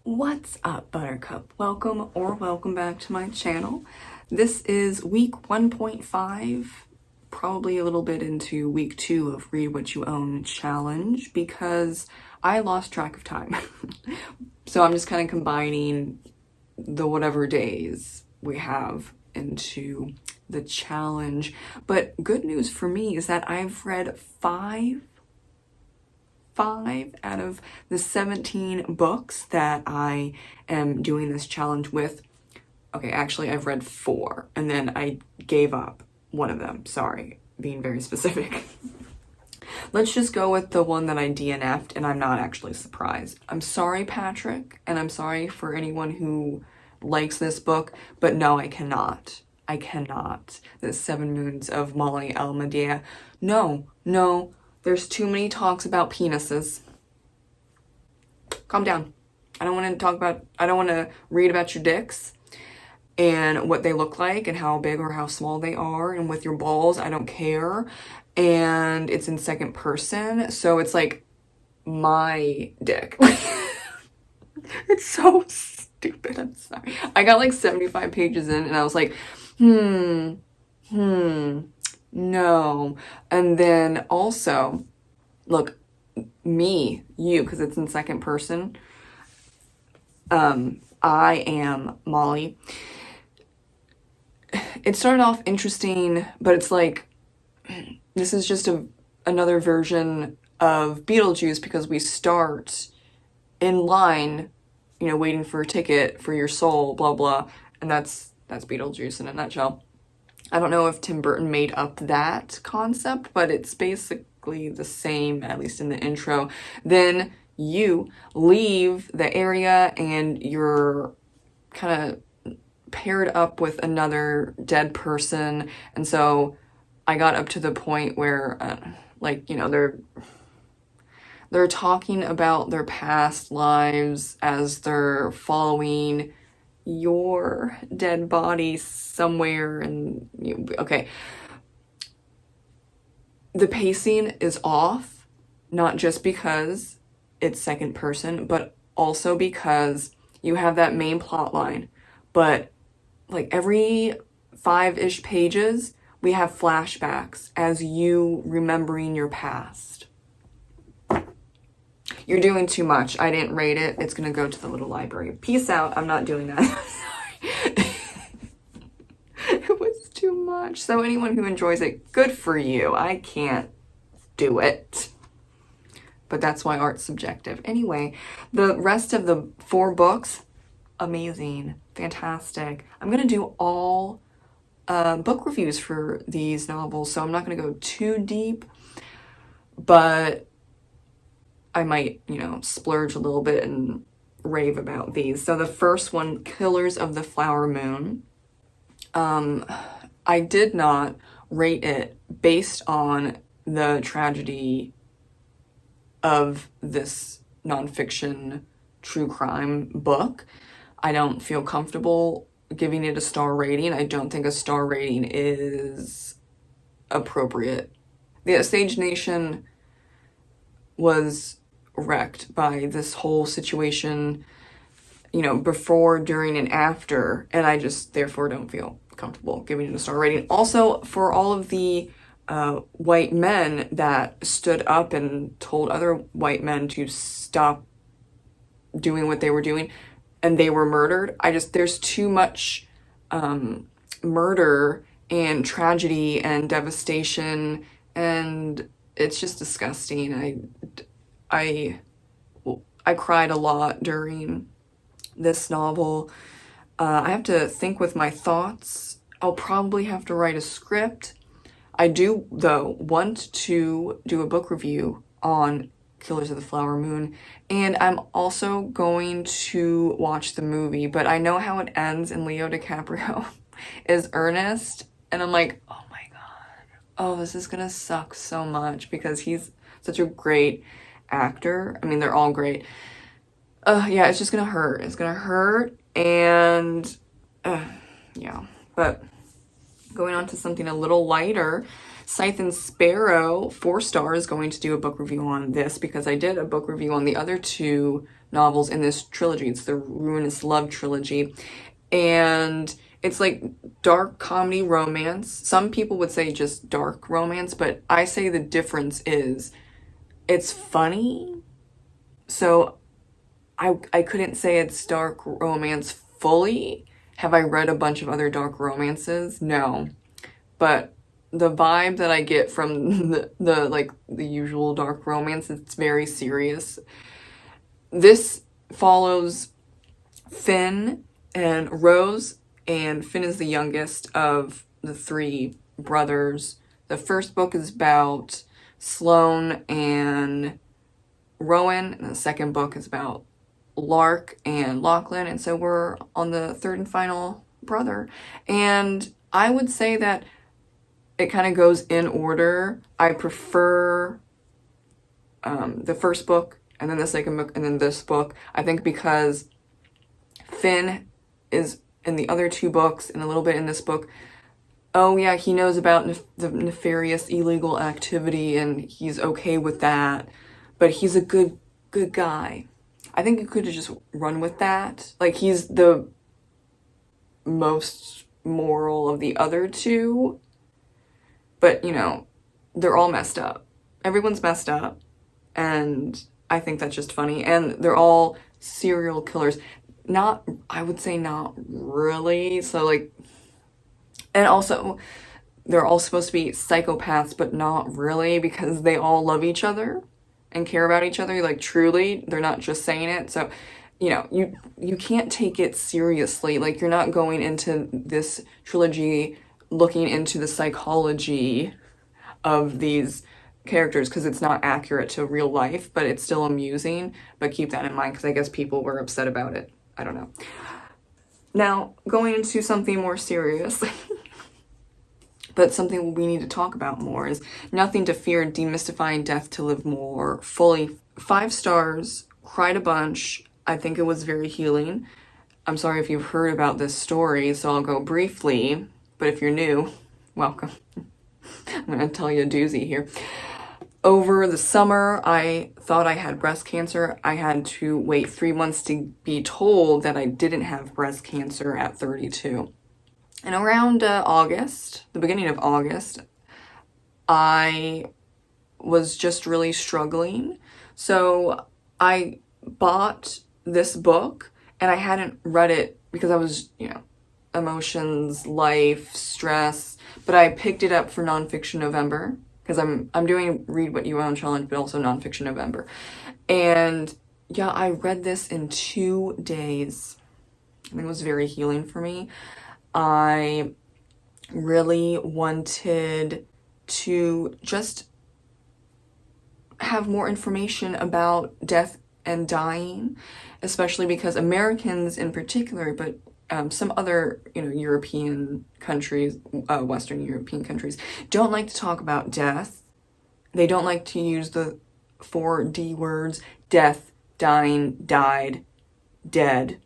What's up, Buttercup? Welcome back to my channel. This is week 1.5, probably a little bit into week 2 of Read What You Own challenge because I lost track of time. So I'm just kind of combining the whatever days we have into the challenge. But good news for me is that I've read five out of the 17 books that I am doing this challenge with. Okay, actually I've read 4 and then I gave up one of them. Sorry, being very specific. Let's just go with the one that I DNF'd, and I'm not actually surprised. I'm sorry, Patrick, and I'm sorry for anyone who likes this book, but no, I cannot. The 7 Moons of Molly Almadia. No. There's too many talks about penises. Calm down. I don't want to read about your dicks and what they look like and how big or how small they are and with your balls. I don't care. And it's in second person, so it's like my dick. It's so stupid. I'm sorry. I got like 75 pages in and I was like, no. And then also, look, you, because it's in second person. I am Molly. It started off interesting, but it's like, this is just another version of Beetlejuice because we start in line, waiting for a ticket for your soul, blah, blah. And that's Beetlejuice in a nutshell. I don't know if Tim Burton made up that concept, but it's basically the same, at least in the intro. Then you leave the area and you're kind of paired up with another dead person. And so I got up to the point where, they're talking about their past lives as they're following your dead body somewhere, and okay. The pacing is off, not just because it's second person, but also because you have that main plot line, but like every 5-ish pages, we have flashbacks as you remembering your past. You're doing too much. I didn't rate it. It's gonna go to the little library. Peace out. I'm not doing that. Sorry. It was too much. So anyone who enjoys it, good for you. I can't do it. But that's why art's subjective. Anyway, the rest of the 4 books, amazing, fantastic. I'm gonna do all book reviews for these novels, so I'm not gonna go too deep, but I might, splurge a little bit and rave about these. So the first one, Killers of the Flower Moon. I did not rate it based on the tragedy of this nonfiction true crime book. I don't feel comfortable giving it a star rating. I don't think a star rating is appropriate. The Osage Nation was wrecked by this whole situation, before, during, and after, and I just therefore don't feel comfortable giving it a star rating. Also, for all of the white men that stood up and told other white men to stop doing what they were doing, and they were murdered, there's too much murder and tragedy and devastation, and it's just disgusting. I cried a lot during this novel. I have to think with my thoughts. I'll probably have to write a script. I do, though, want to do a book review on Killers of the Flower Moon, and I'm also going to watch the movie, but I know how it ends, and Leo DiCaprio is Ernest, and I'm like, oh my god, oh, this is gonna suck so much because he's such a great actor. I mean, they're all great. Yeah, it's just gonna hurt. It's gonna hurt, and yeah. But going on to something a little lighter, Scythe and Sparrow, 4 stars, going to do a book review on this because I did a book review on the other 2 novels in this trilogy. It's the Ruinous Love trilogy. And it's like dark comedy romance. Some people would say just dark romance, but I say the difference is it's funny. So I couldn't say it's dark romance fully. Have I read a bunch of other dark romances? No. But the vibe that I get from the usual dark romance, it's very serious. This follows Finn and Rose, and Finn is the youngest of the three brothers. The first book is about Sloane and Rowan, and the second book is about Lark and Lachlan, and so we're on the third and final brother. And I would say that it kind of goes in order. I prefer the first book, and then the second book, and then this book. I think because Finn is in the other two books and a little bit in this book. Oh yeah, he knows about the nefarious illegal activity and he's okay with that, but he's a good guy. I think you could have just run with that. Like, he's the most moral of the other two, but you know, they're all messed up. Everyone's messed up, and I think that's just funny. And they're all serial killers. I would say not really. So like, and also they're all supposed to be psychopaths, but not really, because they all love each other and care about each other, like truly. They're not just saying it. So, you know, you can't take it seriously. Like, you're not going into this trilogy looking into the psychology of these characters, because it's not accurate to real life, but it's still amusing. But keep that in mind, because I guess people were upset about it. I don't know. Now, going into something more serious, but something we need to talk about more, is Nothing to Fear, Demystifying Death to Live More Fully. 5 stars, cried a bunch. I think it was very healing. I'm sorry if you've heard about this story, so I'll go briefly, but if you're new, welcome. I'm going to tell you a doozy here. Over the summer, I thought I had breast cancer. I had to wait 3 months to be told that I didn't have breast cancer at 32. And around August, the beginning of August, I was just really struggling. So I bought this book, and I hadn't read it because I was, you know, emotions, life, stress. But I picked it up for Nonfiction November, because I'm doing Read What You Own Challenge, but also Nonfiction November. And yeah, I read this in 2 days. I think it was very healing for me. I really wanted to just have more information about death and dying, especially because Americans in particular, but some other, you know, European countries, Western European countries, don't like to talk about death. They don't like to use the 4 D words: death, dying, died, dead.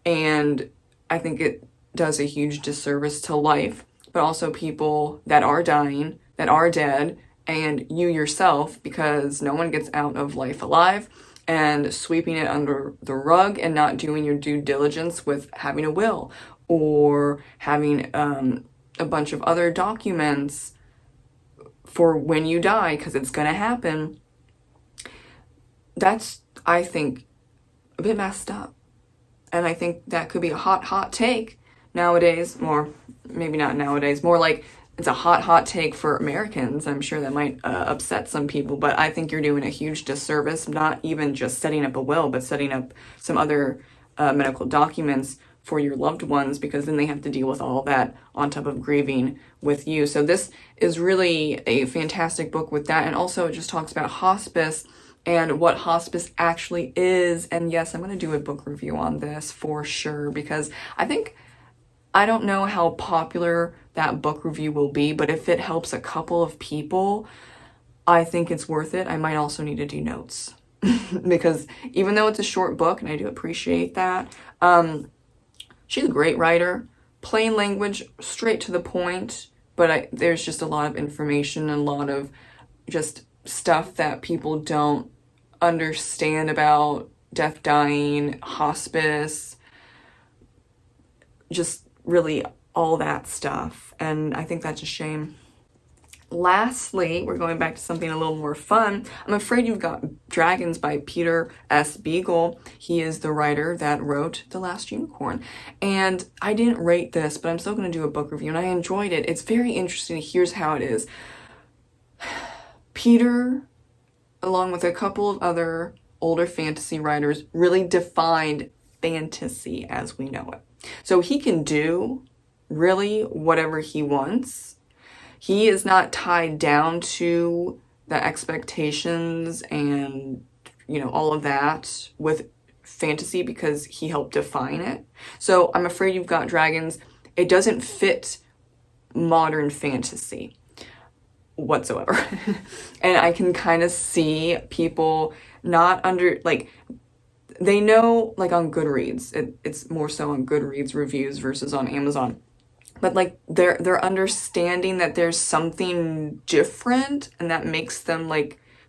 And I think it does a huge disservice to life, but also people that are dying, that are dead, and you yourself, because no one gets out of life alive. And sweeping it under the rug and not doing your due diligence with having a will or having a bunch of other documents for when you die, because it's going to happen. That's, I think, a bit messed up. And I think that could be a hot take nowadays, or maybe not nowadays, more like it's a hot take for Americans. I'm sure that might upset some people, but I think you're doing a huge disservice, not even just setting up a will, but setting up some other medical documents for your loved ones, because then they have to deal with all that on top of grieving with you. So this is really a fantastic book with that. And also it just talks about hospice and what hospice actually is. And yes, I'm going to do a book review on this for sure, because I don't know how popular that book review will be, but if it helps a couple of people, I think it's worth it. I might also need to do notes because even though it's a short book, and I do appreciate that, she's a great writer, plain language, straight to the point, but there's just a lot of information and a lot of just stuff that people don't understand about death, dying, hospice, just really all that stuff. And I think that's a shame. Lastly, we're going back to something a little more fun. I'm Afraid You've Got Dragons by Peter S. Beagle. He is the writer that wrote The Last Unicorn. And I didn't rate this, but I'm still going to do a book review, and I enjoyed it. It's very interesting. Here's how it is. Peter, along with a couple of other older fantasy writers, really defined fantasy as we know it. So he can do really whatever he wants. He is not tied down to the expectations and, all of that with fantasy because he helped define it. So I'm Afraid You've Got Dragons. It doesn't fit modern fantasy whatsoever. And I can kind of see people not they know, on Goodreads. It's more so on Goodreads reviews versus on Amazon. But they're understanding that there's something different and that makes them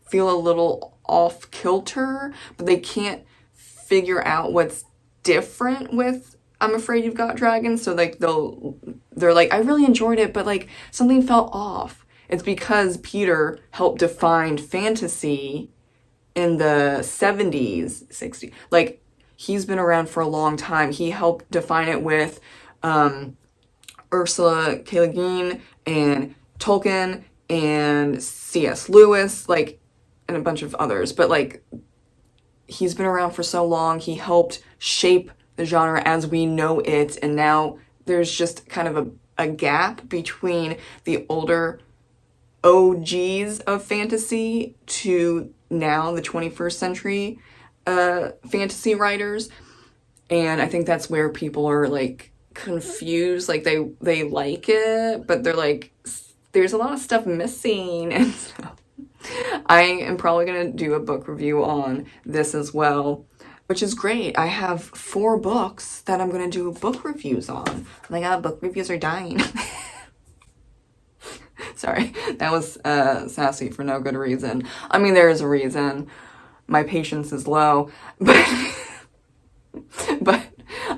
feel a little off kilter, but they can't figure out what's different with I'm Afraid You've Got Dragons. So they're like, I really enjoyed it, but something felt off. It's because Peter helped define fantasy in the 70s, 60s. He's been around for a long time. He helped define it with Ursula K. Le Guin and Tolkien and C.S. Lewis, and a bunch of others. But he's been around for so long. He helped shape the genre as we know it. And now there's just kind of a gap between the older OGs of fantasy to now the 21st century fantasy writers. And I think that's where people are confused. They like it, but they're there's a lot of stuff missing. And so I am probably gonna do a book review on this as well, which is great. I have 4 books that I'm gonna do book reviews on. Oh my god, book reviews are dying. Sorry, that was sassy for no good reason. I mean, there is a reason. My patience is low, but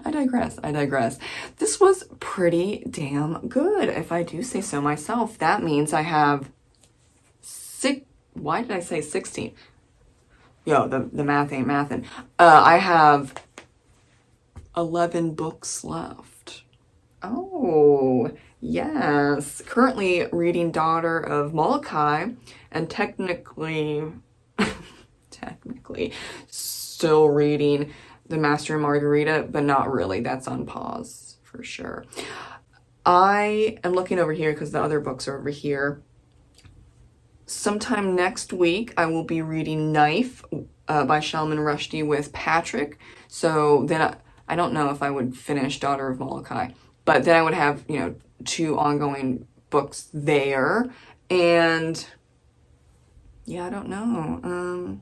I digress. This was pretty damn good, if I do say so myself. That means I have why did I say 16? Yo, the math ain't mathin'. I have 11 books left. Oh, yes. Currently reading Daughter of Molokai, and technically still reading The Master and Margarita, but not really. That's on pause for sure. I am looking over here because the other books are over here. Sometime next week, I will be reading Knife by Salman Rushdie with Patrick. So then I don't know if I would finish Daughter of Molokai, but then I would have, 2 ongoing books there. And yeah, I don't know.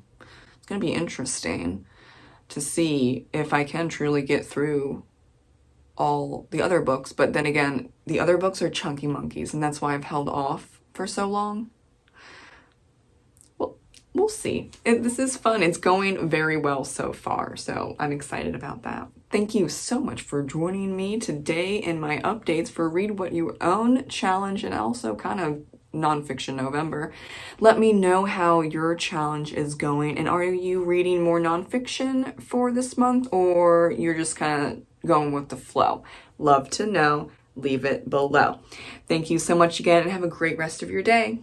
It's going to be interesting to see if I can truly get through all the other books. But then again, the other books are chunky monkeys, and that's why I've held off for so long. Well, we'll see. This is fun. It's going very well so far, so I'm excited about that. Thank you so much for joining me today in my updates for Read What You Own challenge, and also kind of nonfiction November. Let me know how your challenge is going, and are you reading more nonfiction for this month, or you're just kind of going with the flow? Love to know. Leave it below. Thank you so much again, and have a great rest of your day.